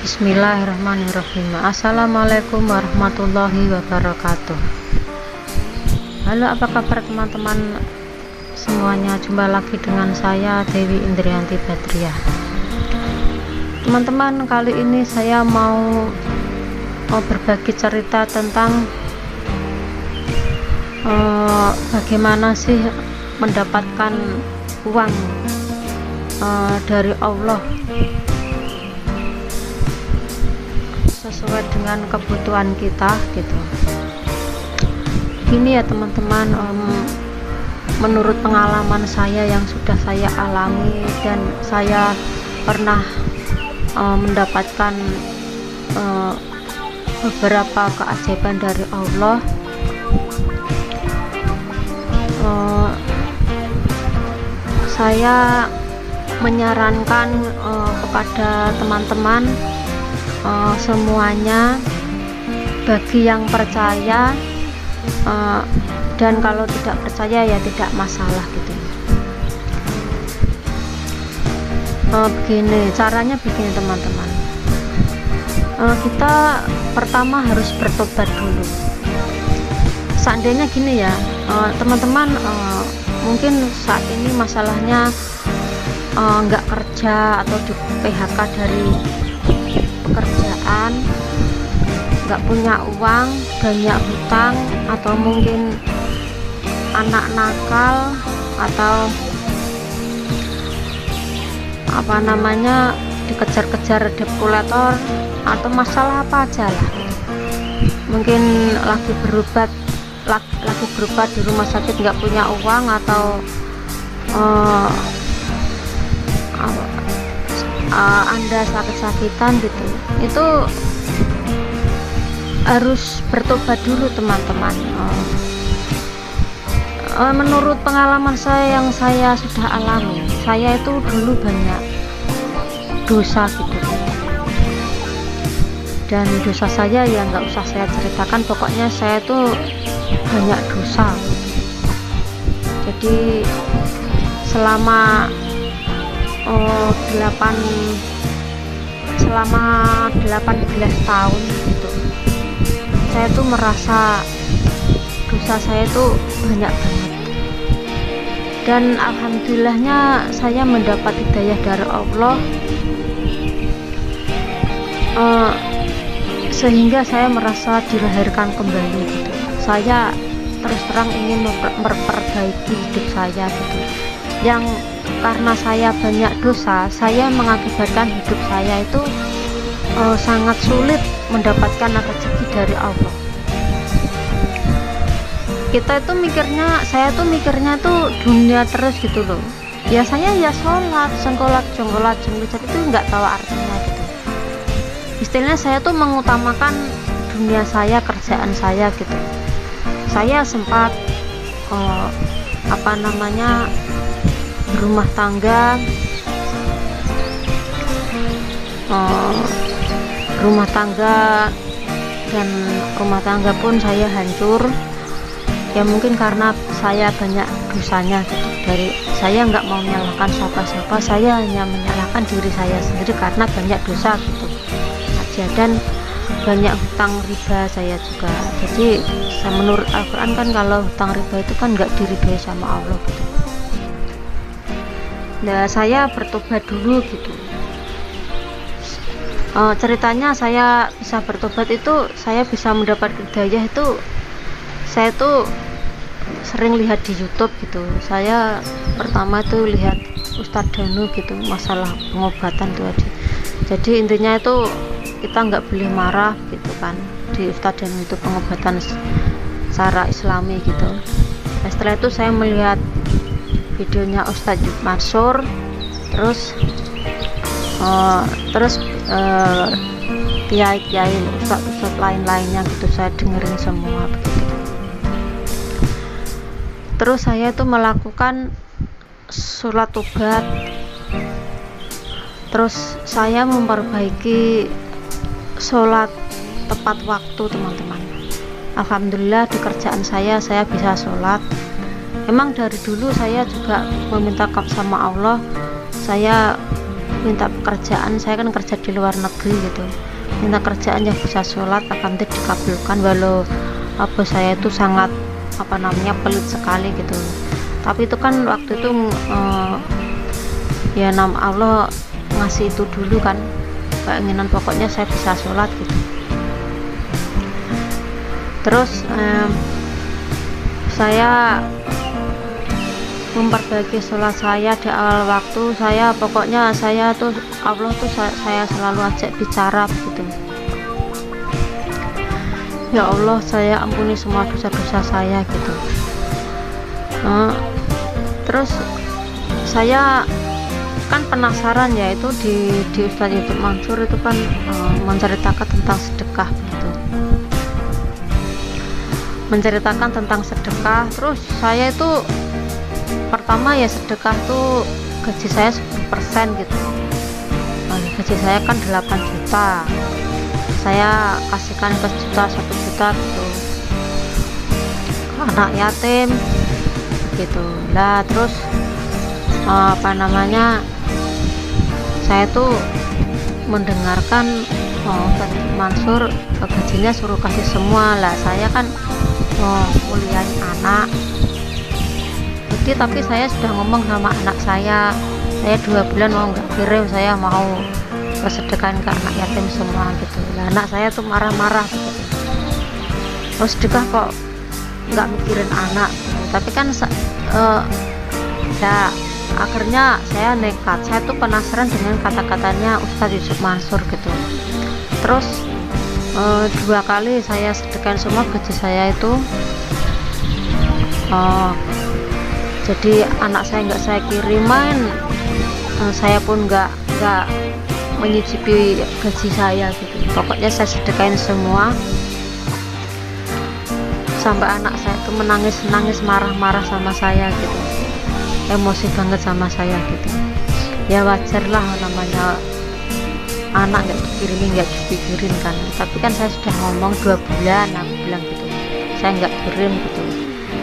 Bismillahirrahmanirrahim. Assalamualaikum warahmatullahi wabarakatuh. Halo, apa kabar teman-teman semuanya? Jumpa lagi dengan saya Dewi Indrianti Badriah. Teman-teman, kali ini saya mau berbagi cerita tentang bagaimana sih mendapatkan uang dari Allah sesuai dengan kebutuhan kita gitu. Gini ya teman-teman, menurut pengalaman saya yang sudah saya alami dan saya pernah mendapatkan beberapa keajaiban dari Allah. Saya menyarankan kepada teman-teman semuanya, bagi yang percaya dan kalau tidak percaya ya tidak masalah gitu. Begini caranya, begini teman-teman, kita pertama harus bertobat dulu. Seandainya gini ya teman-teman, mungkin saat ini masalahnya nggak kerja atau di PHK dari pekerjaan, nggak punya uang, banyak hutang, atau mungkin anak nakal, atau dikejar-kejar debt collector, atau masalah apa aja lah. Mungkin lagi berobat di rumah sakit nggak punya uang, atau Anda sakit-sakitan gitu, itu harus bertobat dulu teman-teman. Menurut pengalaman saya yang saya sudah alami, saya itu dulu banyak dosa gitu, dan dosa saya ya nggak usah saya ceritakan, pokoknya saya tuh banyak dosa. Jadi selama 18 tahun gitu, saya tuh merasa dosa saya tuh banyak banget, dan alhamdulillahnya saya mendapat hidayah dari Allah, sehingga saya merasa dilahirkan kembali gitu. Saya terus terang ingin memperbaiki hidup saya gitu, yang karena saya banyak dosa, saya mengakibatkan hidup saya itu sangat sulit mendapatkan rezeki dari Allah. Saya tuh mikirnya tuh dunia terus gitu loh. Biasanya ya sholat, sengkolat, jonggolat, jenglucat, itu nggak tahu artinya gitu. Istilahnya saya tuh mengutamakan dunia saya, kerjaan saya gitu. Saya sempat berumah tangga, dan rumah tangga pun saya hancur ya, mungkin karena saya banyak dosanya gitu. Dari saya nggak mau menyalahkan siapa-siapa, saya hanya menyalahkan diri saya sendiri karena banyak dosa gitu aja, dan banyak hutang riba saya juga. Jadi menurut Al-Quran kan kalau hutang riba itu kan nggak diridhoi sama Allah gitu. Nah, saya bertobat dulu gitu. Ceritanya saya bisa bertobat itu, saya bisa mendapat hidayah itu, saya tuh sering lihat di YouTube gitu. Saya pertama tuh lihat Ustadz Danu gitu, masalah pengobatan tuh aja. Jadi intinya itu kita nggak boleh marah gitu kan, di Ustadz Danu itu pengobatan secara Islami gitu. Nah, setelah itu saya melihat videonya Ustadz Mansur, terus kiai-kiai, ustadz lain-lainnya gitu, saya dengerin semua begitu. Terus saya itu melakukan sholat tobat, terus saya memperbaiki sholat tepat waktu teman-teman. Alhamdulillah di kerjaan saya bisa sholat. Memang dari dulu saya juga meminta sama Allah, saya minta pekerjaan. Saya kan kerja di luar negeri gitu, minta kerjaan yang bisa sholat akan dikabulkan, walau bos saya itu sangat pelit sekali gitu. Tapi itu kan waktu itu ya nama Allah ngasih itu dulu kan, keinginan pokoknya saya bisa sholat gitu. Terus saya memperbaiki sholat saya di awal waktu. Saya tuh Allah tuh saya selalu ajak bicara gitu, ya Allah saya ampuni semua dosa-dosa saya gitu. Terus saya kan penasaran ya, itu di Ustadz Yusuf Mansur itu kan menceritakan tentang sedekah gitu, menceritakan tentang sedekah. Terus saya itu pertama ya, sedekah tuh gaji saya 10% gitu. Gaji saya kan 8 juta, saya kasihkan ke 1 juta gitu ke anak yatim gitu lah. Terus saya tuh mendengarkan Ustadz Mansur gajinya suruh kasih semua lah. Saya kan kuliahin anak, jadi tapi saya sudah ngomong sama anak saya 2 bulan mau nggak kirim, saya mau kesedekahan ke anak yatim semua gitu lah. Anak saya tuh marah-marah gitu, terus sedekah kok nggak mikirin anak gitu. Tapi kan ya akhirnya saya nekat, saya tuh penasaran dengan kata-katanya Ustadz Yusuf Mansur gitu. Terus 2 kali saya sedekahin semua gaji saya itu. Jadi anak saya nggak saya kiriman, saya pun nggak menyicipi gaji saya gitu. Pokoknya saya sedekahin semua, sampai anak saya itu menangis marah-marah sama saya gitu, emosi banget sama saya gitu. Ya wajar lah, namanya anak nggak dipikirin kan. Tapi kan saya sudah ngomong 2 bulan, aku bilang gitu, saya nggak kirim gitu.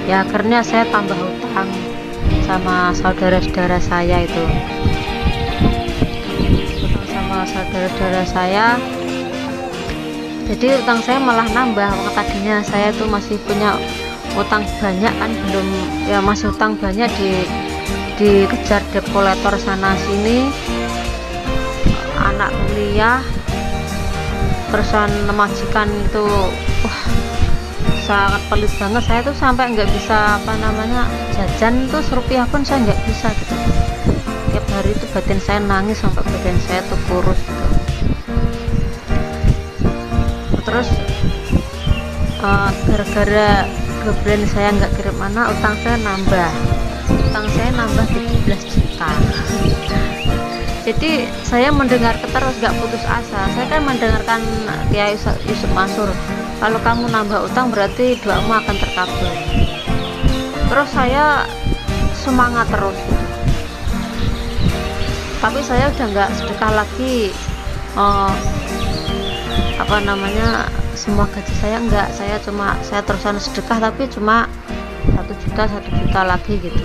Ya akhirnya saya tambah utang sama saudara-saudara saya itu, jadi utang saya malah nambah. Tadinya saya tuh masih punya utang banyak kan, masih utang banyak, dikejar debt collector sana sini, anak kuliah, terusan majikan itu sangat pelit banget. Saya tuh sampai nggak bisa jajan tuh rupiah pun saya nggak bisa gitu. Tiap hari itu batin saya nangis sampai badan saya tuh kurus gitu. Terus gara-gara 2 bulan saya nggak kirim anak, utang saya nambah 17 juta. Jadi saya mendengar terus, nggak putus asa. Saya kan mendengarkan Kiai Yusuf Mansur, kalau kamu nambah utang berarti doamu akan terkabul. Terus saya semangat terus gitu. Tapi saya udah nggak sedekah lagi, semua gaji saya enggak, saya terusan sedekah, tapi cuma 1 juta lagi gitu.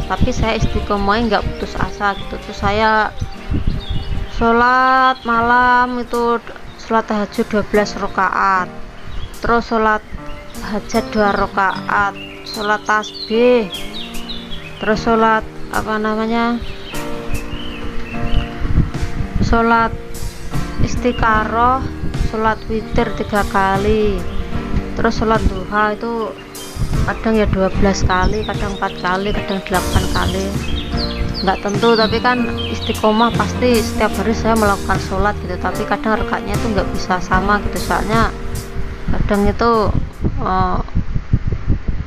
Tapi saya istiqomah, nggak putus asa gitu. Terus saya sholat malam itu, sholat tahajud 12 rakaat, terus sholat hajat 2 rakaat, sholat tasbih, terus sholat sholat istiqaroh, sholat witir 3 kali, terus sholat duha itu kadang ya 12 kali, kadang 4 kali, kadang 8 kali, nggak tentu. Tapi kan istiqomah pasti setiap hari saya melakukan sholat gitu. Tapi kadang rakaatnya itu nggak bisa sama gitu, soalnya kadang itu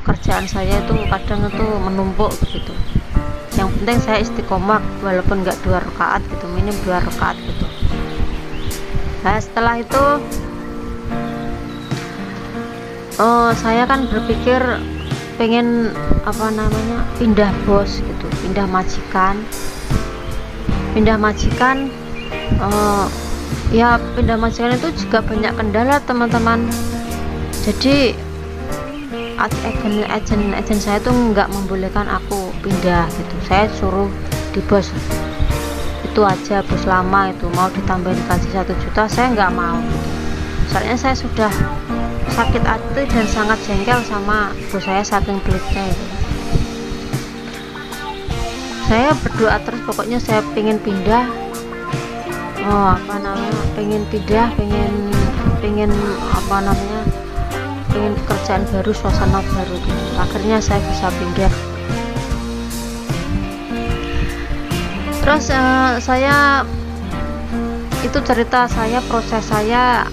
kerjaan saya itu kadang itu menumpuk gitu. Yang penting saya istiqomah walaupun nggak 2 rakaat gitu, minim 2 rakaat gitu. Nah setelah itu saya kan berpikir pengen pindah bos gitu, pindah majikan. Ya pindah majikan itu juga banyak kendala teman-teman. Jadi agen saya tuh nggak membolehkan aku pindah gitu. Saya suruh di bos itu aja bos, lama itu mau ditambahin gaji 1 juta saya nggak mau gitu. Soalnya saya sudah sakit hati dan sangat jengkel sama bos saya saking pelitnya itu. Saya berdoa terus, pokoknya saya pengen pindah, pengen pindah, pengen pekerjaan baru, suasana baru gitu. Akhirnya saya bisa pindah. Terus saya itu cerita saya, proses saya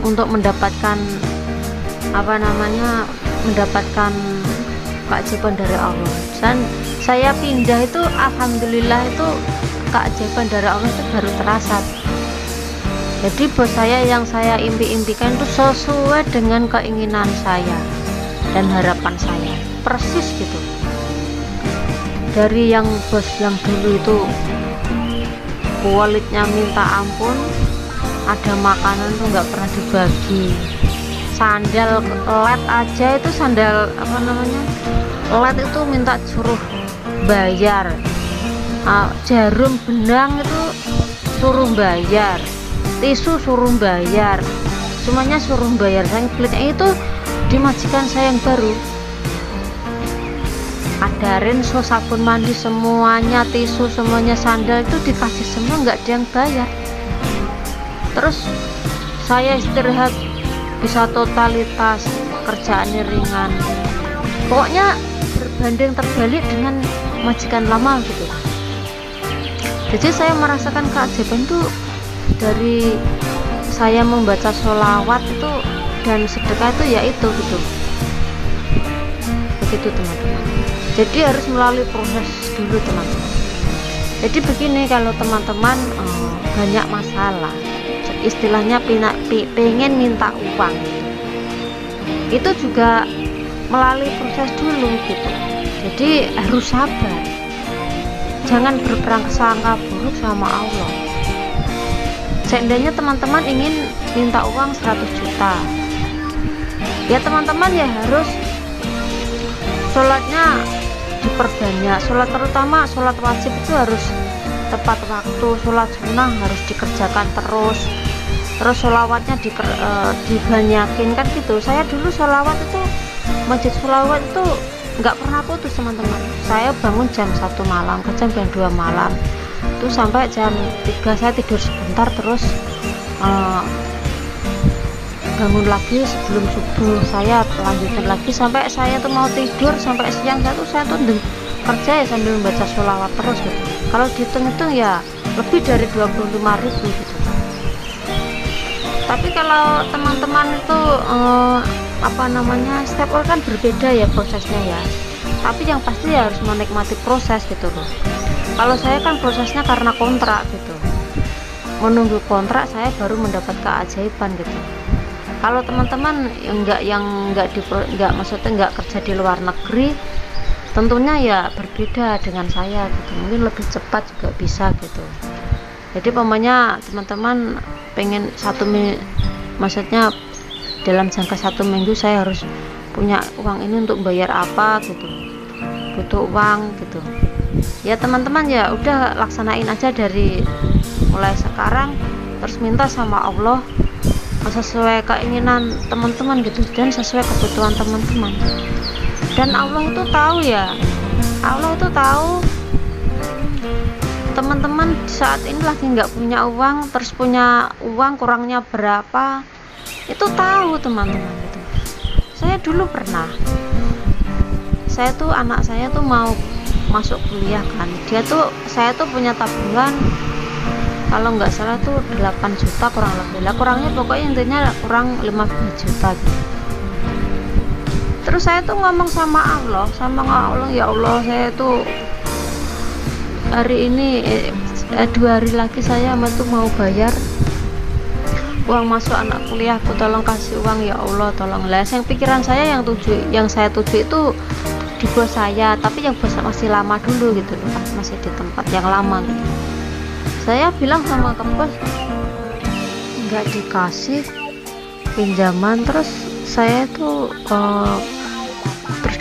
untuk mendapatkan mendapatkan keajaiban dari Allah. Dan saya pindah itu alhamdulillah itu keajaiban dari Allah itu baru terasa. Jadi bos saya yang saya impi-impikan itu sesuai dengan keinginan saya dan harapan saya, persis gitu. Dari yang bos yang dulu itu kualitnya minta ampun, ada makanan tuh nggak pernah dibagi, sandal led aja itu led itu minta suruh bayar, jarum benang itu suruh bayar, tisu suruh bayar, semuanya suruh bayar. Saya pelitnya itu di majikan saya yang baru, ada rinso, sabun mandi, semuanya, tisu, semuanya, sandal itu dikasih semua, nggak ada yang bayar. Terus saya istirahat bisa totalitas, kerjaannya ringan, pokoknya berbanding terbalik dengan majikan lama gitu. Jadi saya merasakan keajaiban itu dari saya membaca sholawat itu dan sedekah itu, yaitu gitu, begitu teman-teman. Jadi harus melalui proses dulu teman-teman. Jadi begini, kalau teman-teman banyak masalah, istilahnya pengen minta uang, itu juga melalui proses dulu gitu. Jadi harus sabar, jangan berprasangka buruk sama Allah. Seandainya teman-teman ingin minta uang 100 juta, ya teman-teman ya harus sholatnya diperbanyak, sholat, terutama sholat wajib itu harus tepat waktu, sholat sunnah harus dikerjakan terus sholawatnya dibanyakin kan gitu. Saya dulu sholawat itu, masjid sholawat itu nggak pernah putus teman-teman. Saya bangun jam 1 malam, jam 2 malam itu sampai jam 3 saya tidur sebentar, terus bangun lagi sebelum subuh, saya lanjutkan lagi sampai saya tuh mau tidur, sampai siang saya tuh kerja ya sambil membaca sholawat terus gitu. Kalau dihitung-hitung ya lebih dari 25.000 gitu. Tapi kalau teman-teman itu setiap orang kan berbeda ya prosesnya ya, tapi yang pasti ya harus menikmati proses gitu loh. Kalau saya kan prosesnya karena kontrak gitu, menunggu kontrak saya baru mendapat keajaiban gitu. Kalau teman-teman maksudnya nggak kerja di luar negeri, tentunya ya berbeda dengan saya gitu, mungkin lebih cepat juga bisa gitu. Jadi pokoknya teman-teman pengen maksudnya dalam jangka 1 minggu saya harus punya uang ini untuk bayar apa gitu, butuh uang gitu ya teman-teman. Ya udah laksanain aja dari mulai sekarang, terus minta sama Allah sesuai keinginan teman-teman gitu, dan sesuai kebutuhan teman-teman. Dan Allah itu tahu ya, Allah itu tahu teman-teman saat ini lagi nggak punya uang, terus punya uang kurangnya berapa, itu tahu teman-teman gitu. Saya dulu pernah, saya tuh anak saya tuh mau masuk kuliah kan, saya tuh punya tabungan kalau nggak salah tuh 8 juta kurang lebih lah, kurangnya pokoknya intinya kurang 15 juta gitu. Terus saya tuh ngomong sama Allah, ya Allah, saya tuh hari ini 2 hari lagi saya tuh mau bayar uang masuk anak kuliahku, tolong kasih uang ya Allah, tolong lah. Yang pikiran saya yang saya tuju itu di bos saya, tapi yang bos masih lama dulu gitu loh, masih di tempat yang lama gitu. Saya bilang sama ke bos nggak dikasih pinjaman, terus saya tuh terus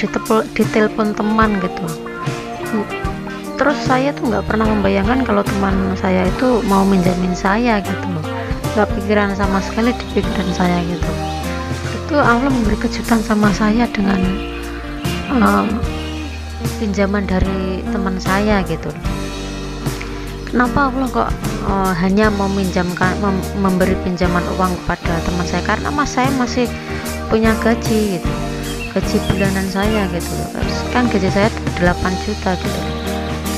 ditelepon teman gitu, terus saya tuh nggak pernah membayangkan kalau teman saya itu mau menjamin saya gitu loh, nggak pikiran sama sekali di pikiran saya gitu. Itu Allah memberi kejutan sama saya dengan pinjaman dari teman saya gitu. Kenapa Allah kok hanya memberi pinjaman uang kepada teman saya? Karena saya masih punya gaji gitu, gaji bulanan saya gitu. Terus kan gaji saya 8 juta gitu.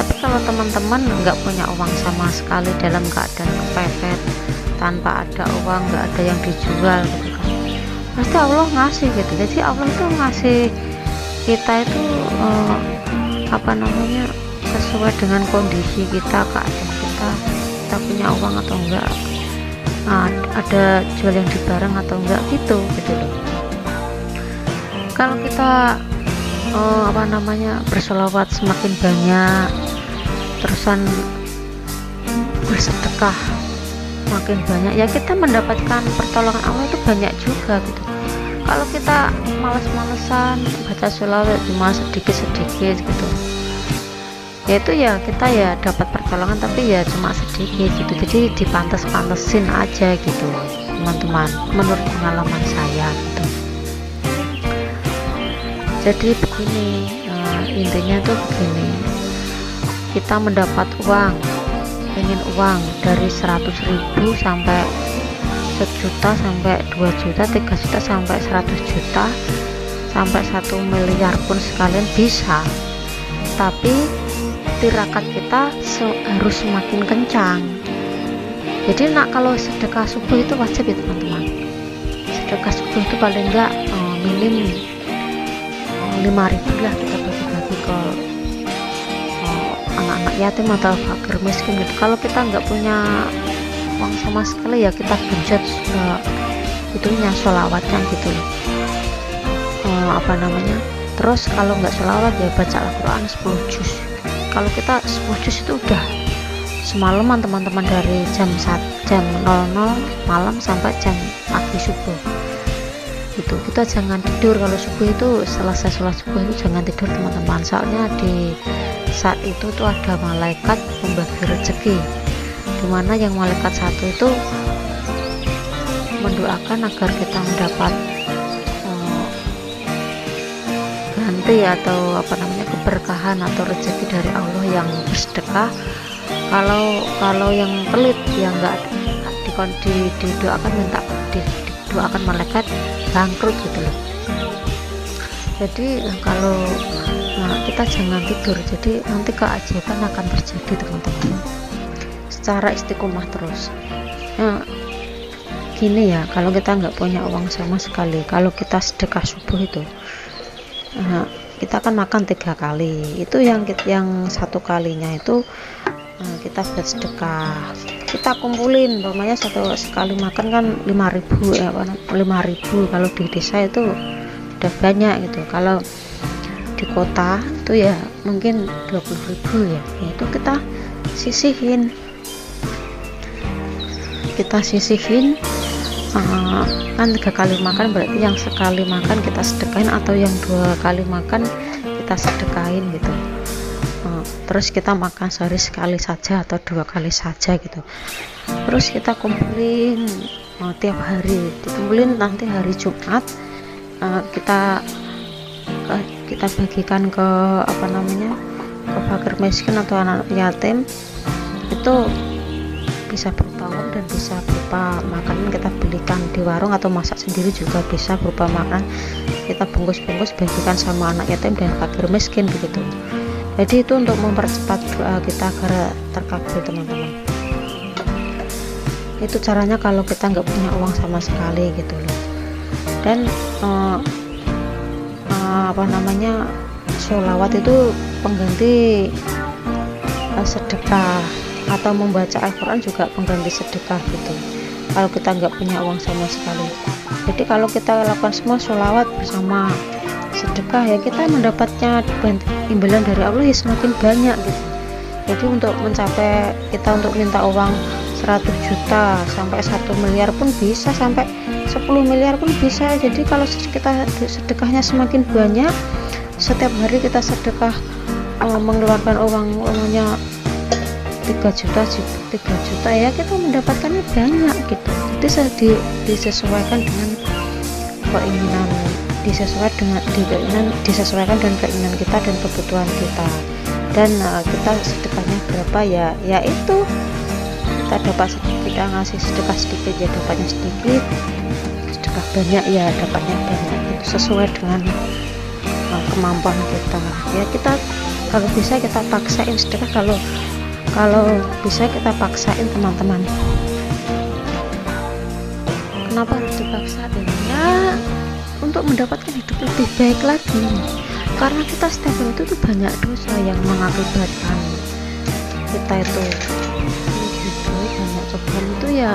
Tapi kalau teman-teman nggak punya uang sama sekali, dalam keadaan kepepet, tanpa ada uang, nggak ada yang dijual gitu kan, pasti Allah ngasih gitu. Jadi Allah itu ngasih kita itu sesuai dengan kondisi kita, keadaan kita punya uang atau enggak, ada jual yang di barang atau enggak gitu loh. Kalau kita berselawat semakin banyak, terusan bersedekah makin banyak, ya kita mendapatkan pertolongan Allah itu banyak juga gitu. Kalau kita males-malesan baca sholawat cuma sedikit-sedikit gitu, yaitu ya kita ya dapat pertolongan tapi ya cuma sedikit gitu. Jadi dipantes-pantesin aja gitu teman-teman, menurut pengalaman saya gitu. Jadi begini, intinya tuh begini, kita mendapat uang, ingin uang dari 100.000 sampai 1 juta, sampai 2 juta, 3 juta, sampai 100 juta, sampai 1 miliar pun sekalian bisa. Tapi tirakat kita harus semakin kencang. Jadi kalau sedekah subuh itu wajib ya teman-teman. Sedekah subuh itu paling enggak minim 5.000 lah, kita bagi-bagi ke anak-anak yatim atau fakir miskin gitu. Kalau kita nggak punya uang sama sekali, ya kita genjot itunya sholawatnya gitu loh. Terus kalau nggak sholawat ya baca Al-Quran 10 juz. Kalau kita 10 juz itu udah semalaman teman-teman, dari jam 00 malam sampai jam pagi subuh itu. Kita jangan tidur kalau subuh itu, selesai sholat subuh itu jangan tidur teman-teman, soalnya di saat itu tuh ada malaikat pembagi rezeki, dimana yang malaikat satu itu mendoakan agar kita mendapat ganti atau keberkahan atau rezeki dari Allah yang bersedekah. Kalau yang pelit, yang enggak didoakan, didoakan malaikat bangkrut gitu loh. Jadi kalau kita jangan tidur, jadi nanti keajaiban akan terjadi teman-teman, secara istiqomah terus. Gini ya, kalau kita nggak punya uang sama sekali, kalau kita sedekah subuh itu kita akan makan 3 kali. Itu yang 1 kalinya itu kita buat sedekah, kita kumpulin, umpamanya sekali makan kan 5.000 ya, 5.000 kalau di desa itu udah banyak gitu. Kalau di kota itu ya mungkin 20.000 ya, itu kita sisihin kan 3 kali makan, berarti yang sekali makan kita sedekahin, atau yang 2 kali makan kita sedekahin gitu. Terus kita makan sehari sekali saja atau 2 kali saja gitu. Terus kita kumpulin tiap hari, dikumpulin, nanti hari Jumat kita bagikan ke ke fakir miskin atau anak yatim. Itu bisa berupa uang dan bisa berupa makanan, kita belikan di warung atau masak sendiri juga bisa berupa makanan, kita bungkus-bungkus bagikan sama anak yatim dan fakir miskin begitu. Jadi itu untuk mempercepat doa kita agar terkabul teman-teman. Itu caranya kalau kita nggak punya uang sama sekali gitu loh. Dan sholawat itu pengganti sedekah, atau membaca Al-Quran juga pengganti sedekah gitu, kalau kita nggak punya uang sama sekali. Jadi kalau kita lakukan semua sholawat bersama sedekah, ya kita mendapatnya imbalan dari Allah ya semakin banyak gitu. Jadi untuk mencapai, kita untuk minta uang 100 juta sampai 1 miliar pun bisa, sampai 10 miliar pun bisa. Jadi kalau kita sedekahnya semakin banyak, setiap hari kita sedekah mengeluarkan uangnya 3 juta, 3 juta ya kita mendapatkannya banyak gitu. Jadi saya disesuaikan dengan keinginan, disesuaikan dengan keinginan kita dan kebutuhan kita. Dan kita sedekahnya berapa ya itu kita dapat kita ngasih sedekah sedikit ya dapatnya sedikit, sedekah banyak ya dapatnya banyak, itu sesuai dengan kemampuan kita ya. Kita kalau bisa kita paksain sedekah, kalau bisa kita paksain teman-teman. Kenapa harus dipaksain? Ya untuk mendapatkan hidup lebih baik lagi, karena kita setiap hari itu tuh banyak dosa yang mengakibatkan kita itu banyak cobaan itu ya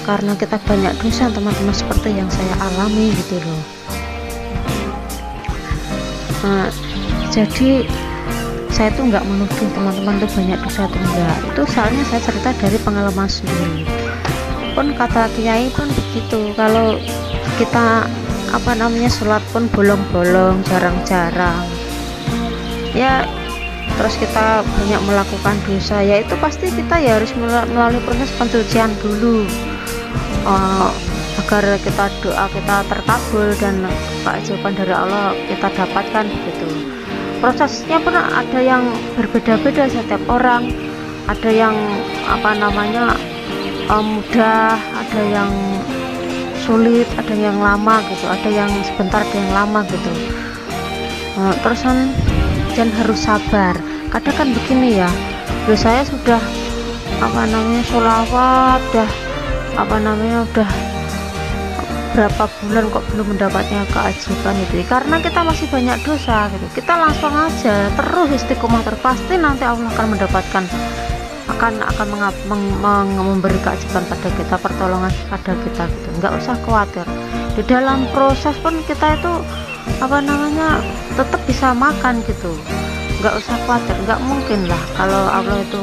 karena kita banyak dosa teman-teman, seperti yang saya alami gitu loh. Jadi saya tuh nggak menuduh teman-teman tuh banyak dosa atau enggak, itu soalnya saya cerita dari pengalaman sendiri. Pun kata kiai pun begitu, kalau kita sholat pun bolong-bolong, jarang-jarang ya, terus kita banyak melakukan dosa ya, itu pasti kita ya harus melalui proses pencucian dulu agar doa kita terkabul dan keajaiban dari Allah kita dapatkan begitu. Prosesnya pun ada yang berbeda-beda setiap orang, ada yang mudah, ada yang sulit, ada yang lama gitu, ada yang sebentar, ada yang lama gitu. Terus dan harus sabar. Kadang kan begini ya, saya sudah sholawat, udah berapa bulan kok belum mendapatnya keajaiban itu, karena kita masih banyak dosa gitu. Kita langsung aja terus istiqomah, pasti nanti Allah akan mendapatkan, akan memberi keajaiban pada kita, pertolongan pada kita gitu. Nggak usah khawatir, di dalam proses pun kita itu tetap bisa makan gitu. Nggak usah khawatir, nggak mungkin lah kalau Allah itu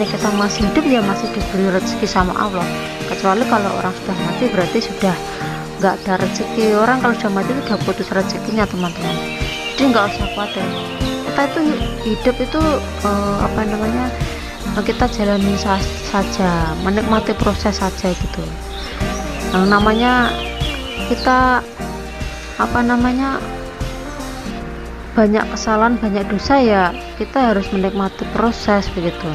kita masih hidup ya masih diberi rezeki sama Allah, kecuali kalau orang sudah mati berarti sudah nggak ada rezeki. Orang kalau sudah mati sudah putus rezekinya teman-teman. Jadi nggak usah khawatir, kita itu hidup itu kita jalani saja, menikmati proses saja gitu. Namanya kita banyak kesalahan, banyak dosa ya, kita harus menikmati proses begitu.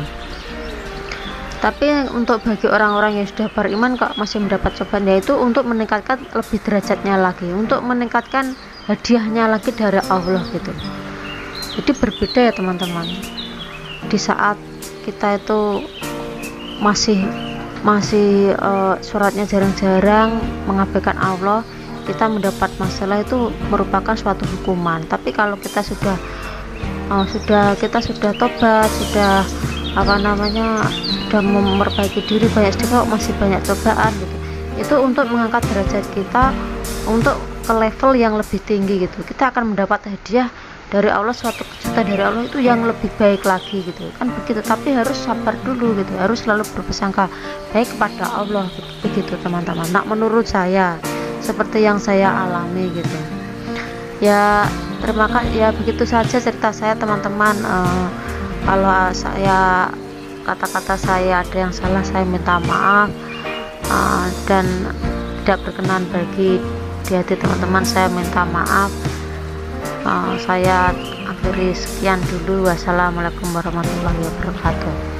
Tapi untuk bagi orang-orang yang sudah beriman kok masih mendapat cobaan, yaitu untuk meningkatkan lebih derajatnya lagi, untuk meningkatkan hadiahnya lagi dari Allah gitu. Jadi berbeda ya teman-teman. Di saat kita itu masih suratnya jarang-jarang, mengabaikan Allah, kita mendapat masalah itu merupakan suatu hukuman. Tapi kalau kita sudah tobat, sudah sudah memperbaiki diri, banyak sedekah masih banyak cobaan gitu, itu untuk mengangkat derajat kita untuk ke level yang lebih tinggi gitu. Kita akan mendapat hadiah dari Allah, suatu kejutan dari Allah itu yang lebih baik lagi gitu kan begitu. Tapi harus sabar dulu gitu, harus selalu berprasangka baik kepada Allah gitu, begitu teman-teman. Menurut saya seperti yang saya alami gitu ya. Terima kasih ya, begitu saja cerita saya teman-teman. Kalau saya kata-kata saya ada yang salah, saya minta maaf, dan tidak berkenan bagi di hati teman-teman, saya minta maaf. Saya akhiri sekian dulu. Wassalamualaikum warahmatullahi wabarakatuh.